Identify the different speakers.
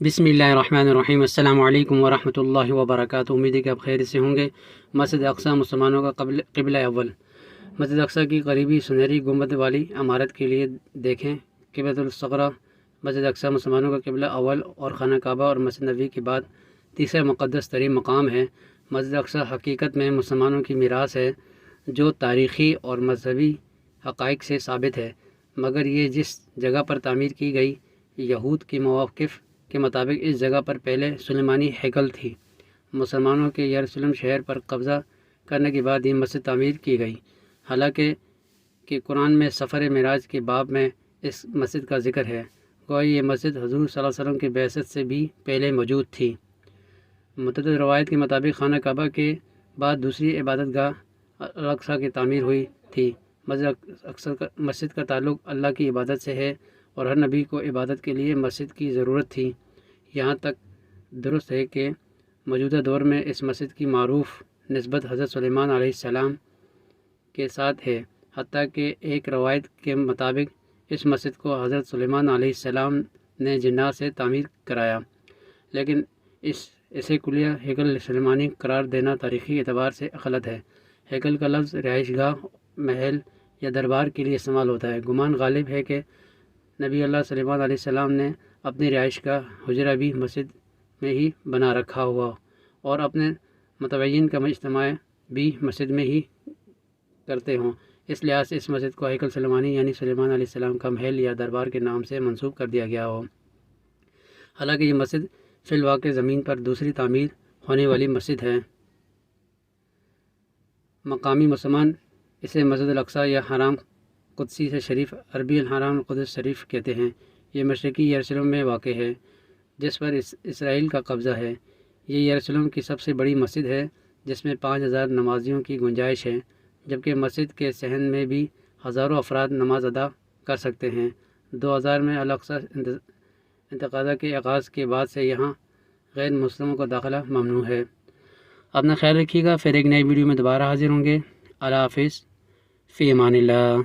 Speaker 1: بسم اللہ الرحمن الرحیم۔ السلام علیکم ورحمۃ اللہ وبرکاتہ۔ امید ہے کہ آپ خیر سے ہوں گے۔ مسجد اقصی مسلمانوں کا قبلہ اول۔ مسجد اقصی کی قریبی سنہری گنبد والی عمارت کے لیے دیکھیں قبلۃ الصغریٰ۔ مسجد اقصی مسلمانوں کا قبلہ اول اور خانہ کعبہ اور مسجد نبوی کے بعد تیسرا مقدس ترین مقام ہے۔ مسجد اقصی حقیقت میں مسلمانوں کی میراث ہے جو تاریخی اور مذہبی حقائق سے ثابت ہے، مگر یہ جس جگہ پر تعمیر کی گئی، یہود کے مواقف کے مطابق اس جگہ پر پہلے سلیمانی ہیکل تھی۔ مسلمانوں کے یروشلم شہر پر قبضہ کرنے کے بعد یہ مسجد تعمیر کی گئی، حالانکہ قرآن میں سفر معراج کے باب میں اس مسجد کا ذکر ہے۔ گویا یہ مسجد حضور صلی اللہ علیہ وسلم کے بعثت سے بھی پہلے موجود تھی۔ متعدد روایت کے مطابق خانہ کعبہ کے بعد دوسری عبادت گاہ الاقصی کی تعمیر ہوئی تھی۔ مسجد کا تعلق اللہ کی عبادت سے ہے اور ہر نبی کو عبادت کے لیے مسجد کی ضرورت تھی۔ یہاں تک درست ہے کہ موجودہ دور میں اس مسجد کی معروف نسبت حضرت سلیمان علیہ السلام کے ساتھ ہے، حتیٰ کہ ایک روایت کے مطابق اس مسجد کو حضرت سلیمان علیہ السلام نے جنات سے تعمیر کرایا، لیکن اسے کلیہ ہیکل سلیمانی قرار دینا تاریخی اعتبار سے غلط ہے۔ ہیکل کا لفظ رہائش گاہ، محل یا دربار کے لیے استعمال ہوتا ہے۔ گمان غالب ہے کہ نبی اللہ سلیمان علیہ السلام نے اپنی رہائش کا حجرہ بھی مسجد میں ہی بنا رکھا ہوا اور اپنے متبعین کا اجتماع بھی مسجد میں ہی کرتے ہوں، اس لحاظ سے اس مسجد کو ہیکل سلیمانی یعنی سلیمان علیہ السلام کا محل یا دربار کے نام سے منسوب کر دیا گیا ہو۔ حالانکہ یہ مسجد فی الواقع زمین پر دوسری تعمیر ہونے والی مسجد ہے۔ مقامی مسلمان اسے مسجد الاقصی یا حرم قدسی سے شریف، عربی الحرام القدس شریف کہتے ہیں۔ یہ مشرقی یروشلم میں واقع ہے جس پر اسرائیل کا قبضہ ہے۔ یہ یروشلم کی سب سے بڑی مسجد ہے جس میں 5000 نمازیوں کی گنجائش ہے، جبکہ مسجد کے صحن میں بھی ہزاروں افراد نماز ادا کر سکتے ہیں۔ 2000 میں الاقصی انتفاضہ کے آغاز کے بعد سے یہاں غیر مسلموں کو داخلہ ممنوع ہے۔ اپنا خیال رکھیے گا، پھر ایک نئی ویڈیو میں دوبارہ حاضر ہوں گے۔ اللہ حافظ، فی امان اللہ۔